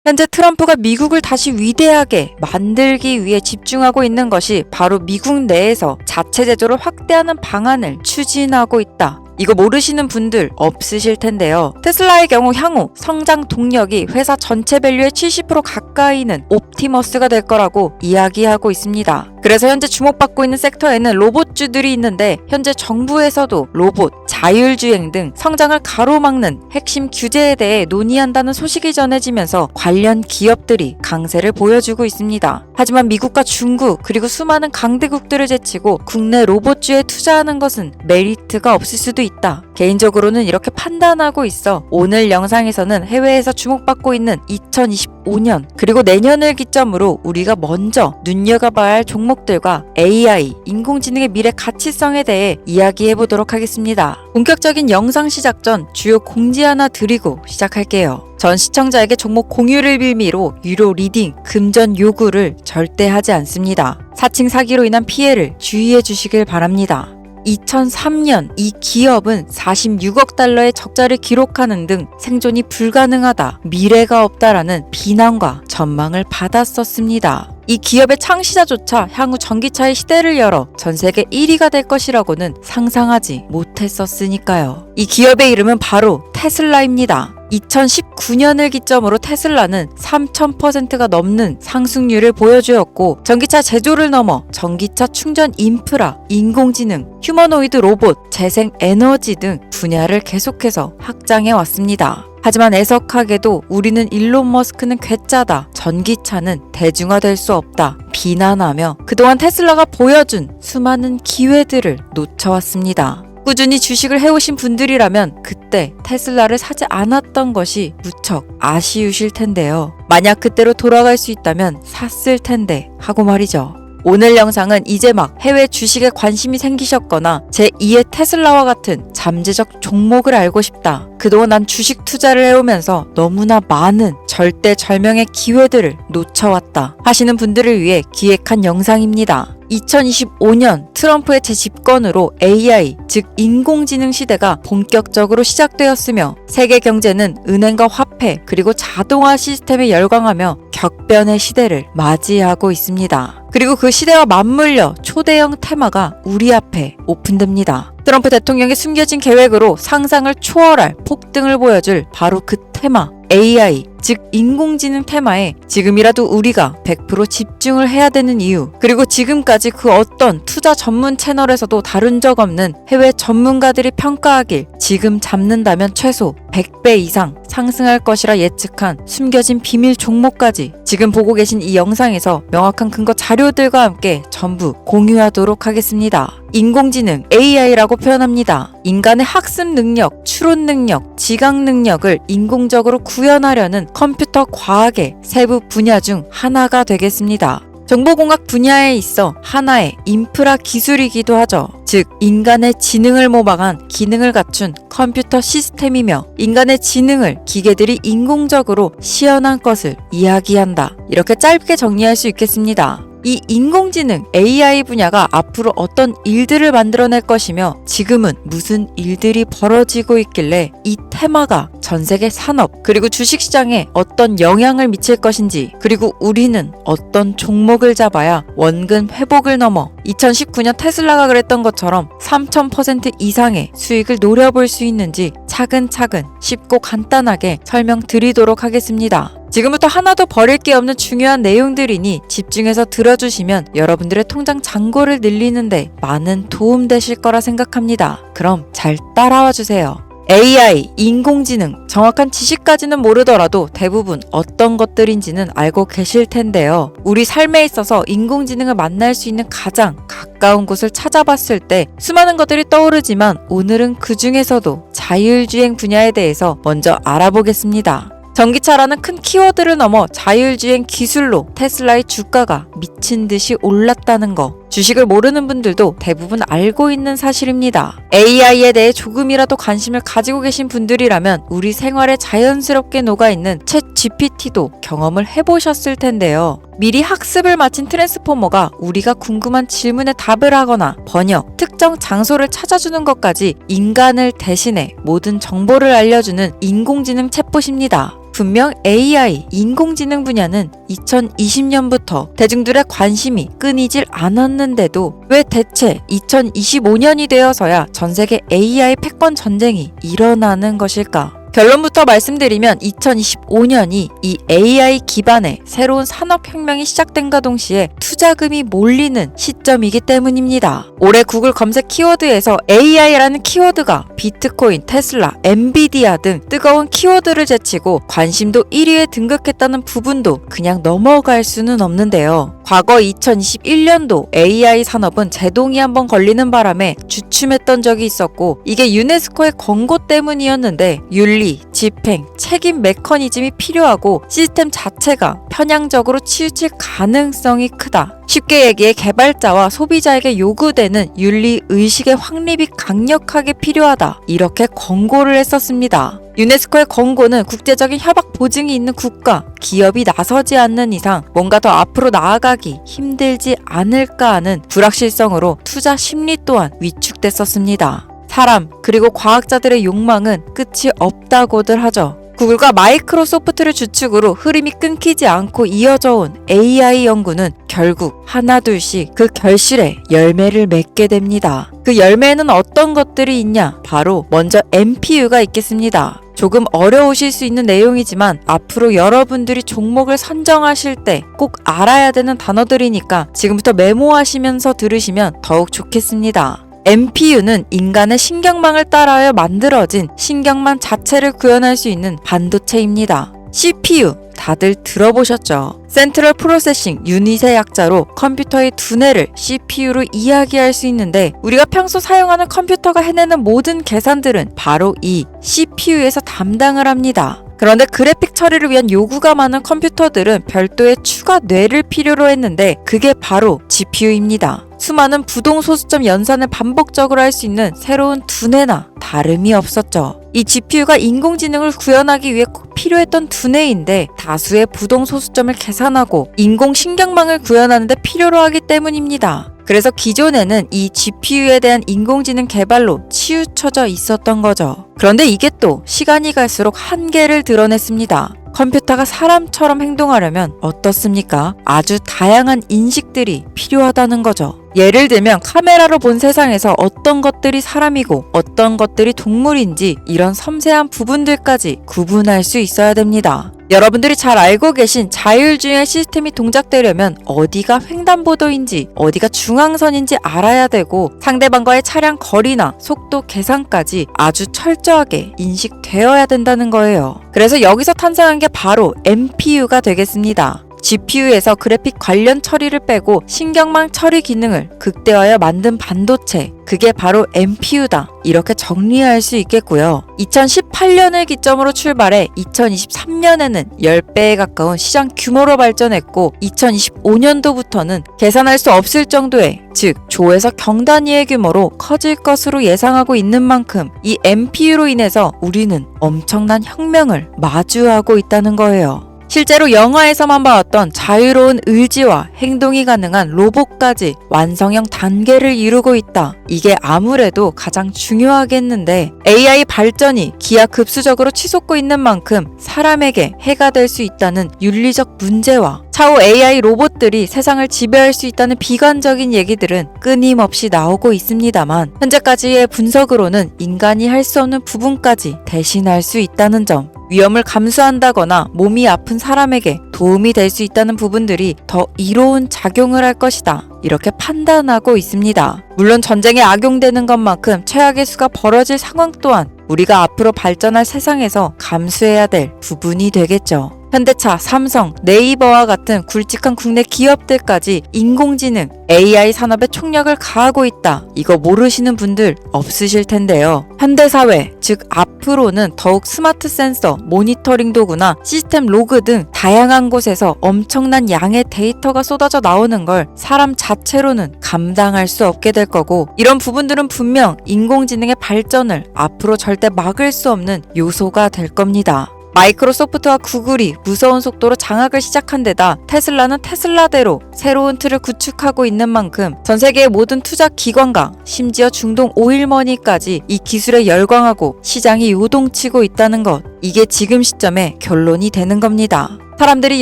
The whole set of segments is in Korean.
현재 트럼프가 미국을 다시 위대하게 만들기 위해 집중하고 있는 것이 바로 미국 내에서 자체 제조를 확대하는 방안을 추진하고 있다. 이거 모르시는 분들 없으실 텐데요. 테슬라의 경우 향후 성장 동력이 회사 전체 밸류의 70% 가까이는 옵티머스가 될 거라고 이야기하고 있습니다. 그래서 현재 주목받고 있는 섹터에는 로봇주들이 있는데 현재 정부에서도 로봇, 자율주행 등 성장을 가로막는 핵심 규제에 대해 논의한다는 소식이 전해지면서 관련 기업들이 강세를 보여주고 있습니다. 하지만 미국과 중국 그리고 수많은 강대국들을 제치고 국내 로봇주에 투자하는 것은 메리트가 없을 수도 있다. 개인적으로는 이렇게 판단하고 있어 오늘 영상에서는 해외에서 주목받고 있는 2025년 그리고 내년을 기점으로 우리가 먼저 눈여겨봐야 할 종목들과 AI, 인공지능의 미래 가치성에 대해 이야기해보도록 하겠습니다. 본격적인 영상 시작 전 주요 공지 하나 드리고 시작할게요. 전 시청자에게 종목 공유를 빌미로 유료 리딩, 금전 요구를 절대 하지 않습니다. 사칭 사기로 인한 피해를 주의해 주시길 바랍니다. 2003년 이 기업은 46억 달러의 적자를 기록하는 등 생존이 불가능하다, 미래가 없다라는 비난과 전망을 받았었습니다. 이 기업의 창시자조차 향후 전기차의 시대를 열어 전 세계 1위가 될 것이라고는 상상하지 못했었으니까요. 이 기업의 이름은 바로 테슬라입니다. 2019년을 기점으로 테슬라는 3000%가 넘는 상승률을 보여주었고 전기차 제조를 넘어 전기차 충전 인프라, 인공지능, 휴머노이드 로봇, 재생에너지 등 분야를 계속해서 확장해 왔습니다. 하지만 애석하게도 우리는 일론 머스크는 괴짜다, 전기차는 대중화될 수 없다 비난하며 그동안 테슬라가 보여준 수많은 기회들을 놓쳐왔습니다. 꾸준히 주식을 해오신 분들이라면 그때 테슬라를 사지 않았던 것이 무척 아쉬우실 텐데요. 만약 그때로 돌아갈 수 있다면 샀을 텐데 하고 말이죠. 오늘 영상은 이제 막 해외 주식에 관심이 생기셨거나 제2의 테슬라와 같은 잠재적 종목을 알고 싶다. 그동안 난 주식 투자를 해오면서 너무나 많은 절대절명의 기회들을 놓쳐왔다 하시는 분들을 위해 기획한 영상입니다. 2025년 트럼프의 재집권으로 AI, 즉 인공지능 시대가 본격적으로 시작되었으며 세계 경제는 은행과 화폐 그리고 자동화 시스템에 열광하며 격변의 시대를 맞이하고 있습니다. 그리고 그 시대와 맞물려 초대형 테마가 우리 앞에 오픈됩니다. 트럼프 대통령의 숨겨진 계획으로 상상을 초월할 폭등을 보여줄 바로 그 테마, AI, 즉 인공지능 테마에 지금이라도 우리가 100% 집중을 해야 되는 이유, 그리고 지금까지 그 어떤 투자 전문 채널에서도 다룬 적 없는 해외 전문가들이 평가하길 지금 잡는다면 최소 100배 이상 상승할 것이라 예측한 숨겨진 비밀 종목까지 지금 보고 계신 이 영상에서 명확한 근거 자료들과 함께 전부 공유하도록 하겠습니다. 인공지능 AI라고 표현합니다. 인간의 학습 능력, 추론 능력, 지각 능력을 인공적으로 구현하려는 컴퓨터 과학의 세부 분야 중 하나가 되겠습니다. 정보공학 분야에 있어 하나의 인프라 기술이기도 하죠. 즉 인간의 지능을 모방한 기능을 갖춘 컴퓨터 시스템이며 인간의 지능을 기계들이 인공적으로 시연한 것을 이야기한다. 이렇게 짧게 정리할 수 있겠습니다. 이 인공지능 AI 분야가 앞으로 어떤 일들을 만들어낼 것이며 지금은 무슨 일들이 벌어지고 있길래 이 테마가 전 세계 산업 그리고 주식시장에 어떤 영향을 미칠 것인지, 그리고 우리는 어떤 종목을 잡아야 원금 회복을 넘어 2019년 테슬라가 그랬던 것처럼 3000% 이상의 수익을 노려볼 수 있는지 차근차근 쉽고 간단하게 설명드리도록 하겠습니다. 지금부터 하나도 버릴 게 없는 중요한 내용들이니 집중해서 들어주시면 여러분들의 통장 잔고를 늘리는데 많은 도움 되실 거라 생각합니다. 그럼 잘 따라와 주세요. AI, 인공지능, 정확한 지식까지는 모르더라도 대부분 어떤 것들인지는 알고 계실 텐데요. 우리 삶에 있어서 인공지능을 만날 수 있는 가장 가까운 곳을 찾아봤을 때 수많은 것들이 떠오르지만 오늘은 그 중에서도 자율주행 분야에 대해서 먼저 알아보겠습니다. 전기차라는 큰 키워드를 넘어 자율주행 기술로 테슬라의 주가가 미친 듯이 올랐다는 거, 주식을 모르는 분들도 대부분 알고 있는 사실입니다. AI에 대해 조금이라도 관심을 가지고 계신 분들이라면 우리 생활에 자연스럽게 녹아있는 챗 GPT도 경험을 해보셨을 텐데요. 미리 학습을 마친 트랜스포머가 우리가 궁금한 질문에 답을 하거나 번역, 특정 장소를 찾아주는 것까지 인간을 대신해 모든 정보를 알려주는 인공지능 챗봇입니다. 분명 AI, 인공지능 분야는 2020년부터 대중들의 관심이 끊이질 않았는데도 왜 대체 2025년이 되어서야 전세계 AI 패권 전쟁이 일어나는 것일까? 결론부터 말씀드리면 2025년이 이 AI 기반의 새로운 산업혁명이 시작된과 동시에 투자금이 몰리는 시점이기 때문입니다. 올해 구글 검색 키워드에서 AI라는 키워드가 비트코인, 테슬라, 엔비디아 등 뜨거운 키워드를 제치고 관심도 1위에 등극했다는 부분도 그냥 넘어갈 수는 없는데요. 과거 2021년도 AI 산업은 제동이 한번 걸리는 바람에 주춤했던 적이 있었고 이게 유네스코의 권고 때문이었는데 윤리, 집행, 책임 메커니즘이 필요하고 시스템 자체가 편향적으로 치우칠 가능성이 크다. 쉽게 얘기해 개발자와 소비자에게 요구되는 윤리 의식의 확립이 강력하게 필요하다. 이렇게 권고를 했었습니다. 유네스코의 권고는 국제적인 협약 보증이 있는 국가, 기업이 나서지 않는 이상 뭔가 더 앞으로 나아가기 힘들지 않을까 하는 불확실성으로 투자 심리 또한 위축됐었습니다. 사람 그리고 과학자들의 욕망은 끝이 없다고들 하죠. 구글과 마이크로소프트를 주축으로 흐름이 끊기지 않고 이어져 온 AI 연구는 결국 하나둘씩 그 결실에 열매를 맺게 됩니다. 그 열매에는 어떤 것들이 있냐? 바로 먼저 NPU가 있겠습니다. 조금 어려우실 수 있는 내용이지만 앞으로 여러분들이 종목을 선정하실 때 꼭 알아야 되는 단어들이니까 지금부터 메모하시면서 들으시면 더욱 좋겠습니다. NPU는 인간의 신경망을 따라하여 만들어진 신경망 자체를 구현할 수 있는 반도체입니다. CPU 다들 들어보셨죠? 센트럴 프로세싱 유닛의 약자로 컴퓨터의 두뇌를 CPU로 이야기할 수 있는데 우리가 평소 사용하는 컴퓨터가 해내는 모든 계산들은 바로 이 CPU에서 담당을 합니다. 그런데 그래픽 처리를 위한 요구가 많은 컴퓨터들은 별도의 추가 뇌를 필요로 했는데 그게 바로 GPU입니다. 수많은 부동 소수점 연산을 반복적으로 할 수 있는 새로운 두뇌나 다름이 없었죠. 이 GPU가 인공지능을 구현하기 위해 꼭 필요했던 두뇌인데 다수의 부동 소수점을 계산하고 인공신경망을 구현하는 데 필요로 하기 때문입니다. 그래서 기존에는 이 GPU에 대한 인공지능 개발로 치우쳐져 있었던 거죠. 그런데 이게 또 시간이 갈수록 한계를 드러냈습니다. 컴퓨터가 사람처럼 행동하려면 어떻습니까? 아주 다양한 인식들이 필요하다는 거죠. 예를 들면 카메라로 본 세상에서 어떤 것들이 사람이고 어떤 것들이 동물인지 이런 섬세한 부분들까지 구분할 수 있어야 됩니다. 여러분들이 잘 알고 계신 자율주행 시스템이 동작되려면 어디가 횡단보도인지 어디가 중앙선인지 알아야 되고 상대방과의 차량 거리나 속도 계산까지 아주 철저하게 인식되어야 된다는 거예요. 그래서 여기서 탄생한 게 바로 NPU가 되겠습니다. GPU에서 그래픽 관련 처리를 빼고 신경망 처리 기능을 극대화하여 만든 반도체, 그게 바로 NPU다. 이렇게 정리할 수 있겠고요. 2018년을 기점으로 출발해 2023년에는 10배에 가까운 시장 규모로 발전했고 2025년도부터는 계산할 수 없을 정도의 즉 조에서 경단위의 규모로 커질 것으로 예상하고 있는 만큼 이 NPU로 인해서 우리는 엄청난 혁명을 마주하고 있다는 거예요. 실제로 영화에서만 봐왔던 자유로운 의지와 행동이 가능한 로봇까지 완성형 단계를 이루고 있다. 이게 아무래도 가장 중요하겠는데 AI 발전이 기하급수적으로 치솟고 있는 만큼 사람에게 해가 될 수 있다는 윤리적 문제와 차후 AI 로봇들이 세상을 지배할 수 있다는 비관적인 얘기들은 끊임없이 나오고 있습니다만 현재까지의 분석으로는 인간이 할 수 없는 부분까지 대신할 수 있다는 점, 위험을 감수한다거나 몸이 아픈 사람에게 도움이 될 수 있다는 부분들이 더 이로운 작용을 할 것이다. 이렇게 판단하고 있습니다. 물론 전쟁에 악용되는 것만큼 최악의 수가 벌어질 상황 또한 우리가 앞으로 발전할 세상에서 감수해야 될 부분이 되겠죠. 현대차, 삼성, 네이버와 같은 굵직한 국내 기업들까지 인공지능, AI 산업에 총력을 가하고 있다. 이거 모르시는 분들 없으실 텐데요. 현대사회, 즉 앞으로는 더욱 스마트 센서, 모니터링 도구나 시스템 로그 등 다양한 곳에서 엄청난 양의 데이터가 쏟아져 나오는 걸 사람 자체로는 감당할 수 없게 될 거고 이런 부분들은 분명 인공지능의 발전을 앞으로 절대 막을 수 없는 요소가 될 겁니다. 마이크로소프트와 구글이 무서운 속도로 장악을 시작한 데다 테슬라는 테슬라대로 새로운 틀을 구축하고 있는 만큼 전 세계의 모든 투자 기관과 심지어 중동 오일머니까지 이 기술에 열광하고 시장이 요동치고 있다는 것. 이게 지금 시점에 결론이 되는 겁니다. 사람들이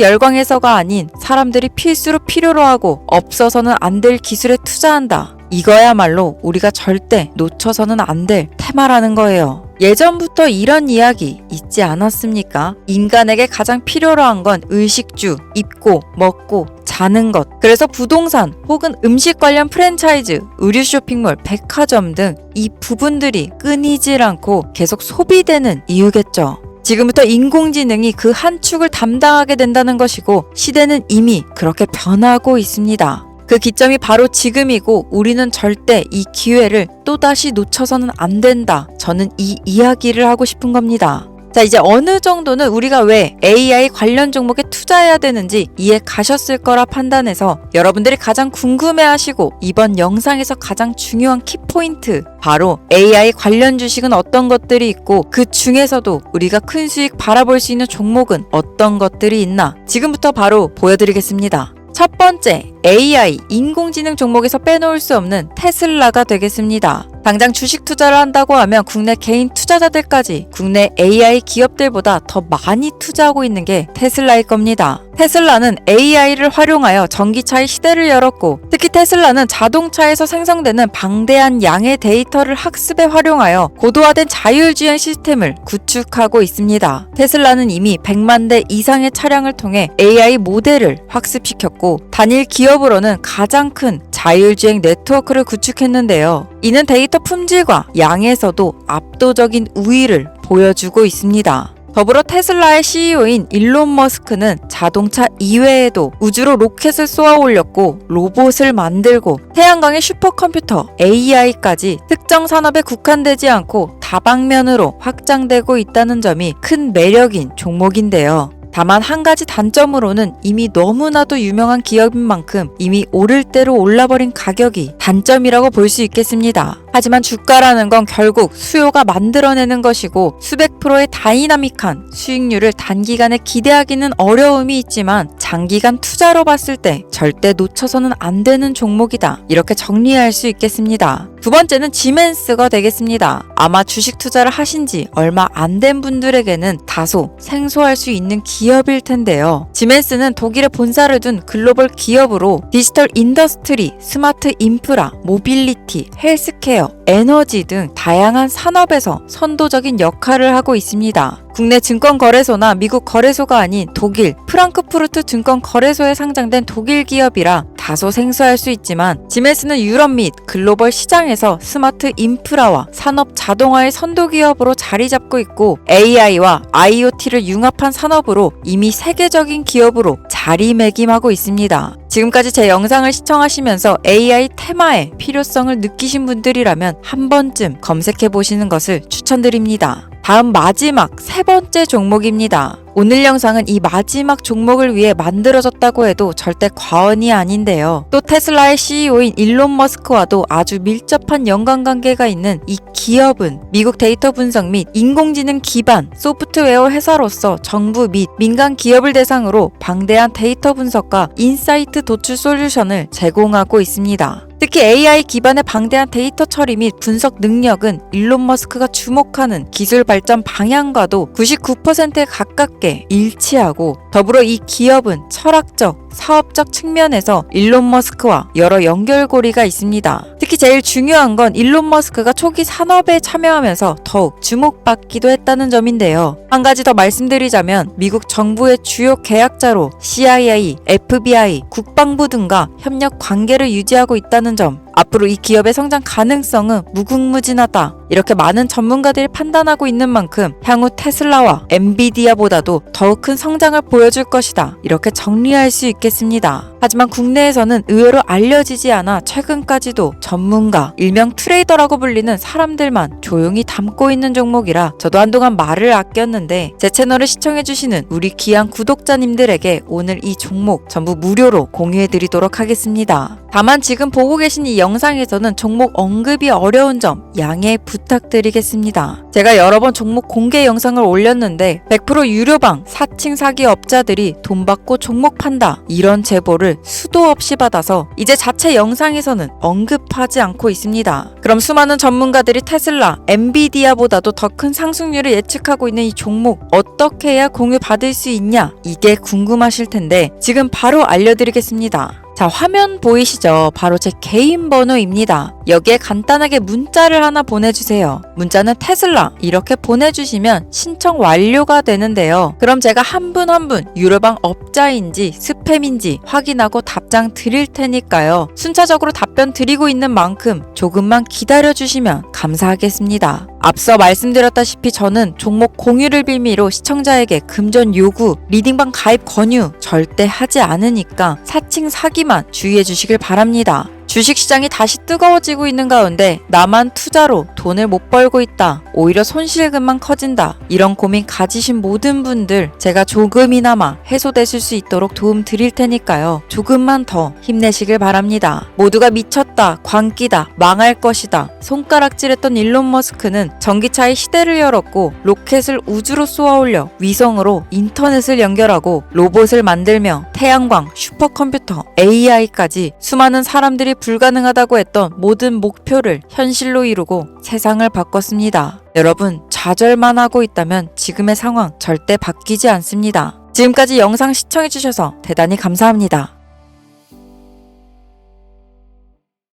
열광해서가 아닌 사람들이 필수로 필요로 하고 없어서는 안 될 기술에 투자한다. 이거야말로 우리가 절대 놓쳐서는 안 될 테마라는 거예요. 예전부터 이런 이야기 있지 않았습니까? 인간에게 가장 필요로 한 건 의식주, 입고, 먹고, 자는 것. 그래서 부동산 혹은 음식 관련 프랜차이즈, 의류 쇼핑몰, 백화점 등 이 부분들이 끊이질 않고 계속 소비되는 이유겠죠. 지금부터 인공지능이 그 한 축을 담당하게 된다는 것이고 시대는 이미 그렇게 변하고 있습니다. 그 기점이 바로 지금이고 우리는 절대 이 기회를 또다시 놓쳐서는 안 된다. 저는 이 이야기를 하고 싶은 겁니다. 자, 이제 어느 정도는 우리가 왜 AI 관련 종목에 투자해야 되는지 이해 가셨을 거라 판단해서 여러분들이 가장 궁금해하시고 이번 영상에서 가장 중요한 키포인트, 바로 AI 관련 주식은 어떤 것들이 있고 그 중에서도 우리가 큰 수익 바라볼 수 있는 종목은 어떤 것들이 있나 지금부터 바로 보여드리겠습니다. 첫 번째, AI, 인공지능 종목에서 빼놓을 수 없는 테슬라가 되겠습니다. 당장 주식 투자를 한다고 하면 국내 개인 투자자들까지 국내 AI 기업들보다 더 많이 투자하고 있는 게 테슬라일 겁니다. 테슬라는 AI를 활용하여 전기차의 시대를 열었고 특히 테슬라는 자동차에서 생성되는 방대한 양의 데이터를 학습에 활용하여 고도화된 자율주행 시스템을 구축하고 있습니다. 테슬라는 이미 100만 대 이상의 차량을 통해 AI 모델을 학습시켰고 단일 기업으로는 가장 큰 자율주행 네트워크를 구축했는데요. 이는 데이터 품질과 양에서도 압도적인 우위를 보여주고 있습니다. 더불어 테슬라의 CEO인 일론 머스크는 자동차 이외에도 우주로 로켓을 쏘아 올렸고 로봇을 만들고 태양광의 슈퍼컴퓨터 AI까지 특정 산업에 국한되지 않고 다방면으로 확장되고 있다는 점이 큰 매력인 종목인데요. 다만 한 가지 단점으로는 이미 너무나도 유명한 기업인 만큼 이미 오를 대로 올라버린 가격이 단점이라고 볼 수 있겠습니다. 하지만 주가라는 건 결국 수요가 만들어내는 것이고 수백 프로의 다이나믹한 수익률을 단기간에 기대하기는 어려움이 있지만 장기간 투자로 봤을 때 절대 놓쳐서는 안 되는 종목이다. 이렇게 정리할 수 있겠습니다. 두 번째는 지멘스가 되겠습니다. 아마 주식 투자를 하신 지 얼마 안 된 분들에게는 다소 생소할 수 있는 기업일 텐데요. 지멘스는 독일에 본사를 둔 글로벌 기업으로 디지털 인더스트리, 스마트 인프라, 모빌리티, 헬스케어, 에너지 등 다양한 산업에서 선도적인 역할을 하고 있습니다. 국내 증권거래소나 미국 거래소가 아닌 독일 프랑크푸르트 증권거래소에 상장된 독일 기업이라 다소 생소할 수 있지만 지멘스는 유럽 및 글로벌 시장에서 스마트 인프라와 산업 자동화의 선도 기업으로 자리 잡고 있고 AI와 IoT를 융합한 산업으로 이미 세계적인 기업으로 자리매김하고 있습니다. 지금까지 제 영상을 시청하시면서 AI 테마의 필요성을 느끼신 분들이라면 한 번쯤 검색해 보시는 것을 추천드립니다. 다음 마지막 세 번째 종목입니다. 오늘 영상은 이 마지막 종목을 위해 만들어졌다고 해도 절대 과언이 아닌데요. 또 테슬라의 CEO인 일론 머스크와도 아주 밀접한 연관관계가 있는 이 기업은 미국 데이터 분석 및 인공지능 기반 소프트웨어 회사로서 정부 및 민간 기업을 대상으로 방대한 데이터 분석과 인사이트 도출 솔루션을 제공하고 있습니다. 특히 AI 기반의 방대한 데이터 처리 및 분석 능력은 일론 머스크가 주목하는 기술 발전 방향과도 99%에 가깝게 일치하고 더불어 이 기업은 철학적, 사업적 측면에서 일론 머스크와 여러 연결고리가 있습니다. 특히 제일 중요한 건 일론 머스크가 초기 산업에 참여하면서 더욱 주목받기도 했다는 점인데요. 한 가지 더 말씀드리자면 미국 정부의 주요 계약자로 CIA, FBI, 국방부 등과 협력 관계를 유지하고 있다는 점, 앞으로 이 기업의 성장 가능성은 무궁무진하다. 이렇게 많은 전문가들이 판단하고 있는 만큼 향후 테슬라와 엔비디아보다도 더욱 큰 성장을 보여줄 것이다. 이렇게 정리할 수 있겠습니다. 하지만 국내에서는 의외로 알려지지 않아 최근까지도 전문가, 일명 트레이더라고 불리는 사람들만 조용히 담고 있는 종목이라 저도 한동안 말을 아꼈는데 제 채널을 시청해주시는 우리 귀한 구독자님들에게 오늘 이 종목 전부 무료로 공유해드리도록 하겠습니다. 다만 지금 보고 계신 이 영상에서는 종목 언급이 어려운 점 양해 부탁드리겠습니다. 제가 여러 번 종목 공개 영상을 올렸는데 100% 유료방 사칭 사기 업자들이 돈 받고 종목 판다 이런 제보를 수도 없이 받아서 이제 자체 영상에서는 언급하지 않고 있습니다. 그럼 수많은 전문가들이 테슬라, 엔비디아보다도 더 큰 상승률을 예측하고 있는 이 종목 어떻게 해야 공유받을 수 있냐? 이게 궁금하실 텐데 지금 바로 알려드리겠습니다. 자, 화면 보이시죠? 바로 제 개인 번호입니다. 여기에 간단하게 문자를 하나 보내주세요. 문자는 테슬라 이렇게 보내주시면 신청 완료가 되는데요. 그럼 제가 한 분 한 분 유료방 업자인지 스팸인지 확인하고 답장 드릴 테니까요. 순차적으로 답변 드리고 있는 만큼 조금만 기다려주시면 감사하겠습니다. 앞서 말씀드렸다시피 저는 종목 공유를 빌미로 시청자에게 금전 요구, 리딩방 가입 권유 절대 하지 않으니까 사칭 사기만 주의해 주시길 바랍니다. 주식시장이 다시 뜨거워지고 있는 가운데 나만 투자로 돈을 못 벌고 있다. 오히려 손실금만 커진다. 이런 고민 가지신 모든 분들 제가 조금이나마 해소되실 수 있도록 도움 드릴 테니까요. 조금만 더 힘내시길 바랍니다. 모두가 미쳤다, 광기다, 망할 것이다. 손가락질했던 일론 머스크는 전기차의 시대를 열었고 로켓을 우주로 쏘아올려 위성으로 인터넷을 연결하고 로봇을 만들며 태양광, 슈퍼컴퓨터, AI까지 수많은 사람들이 불가능하다고 했던 모든 목표를 현실로 이루고 세상을 바꿨습니다. 여러분, 좌절만 하고 있다면 지금의 상황 절대 바뀌지 않습니다. 지금까지 영상 시청해주셔서 대단히 감사합니다.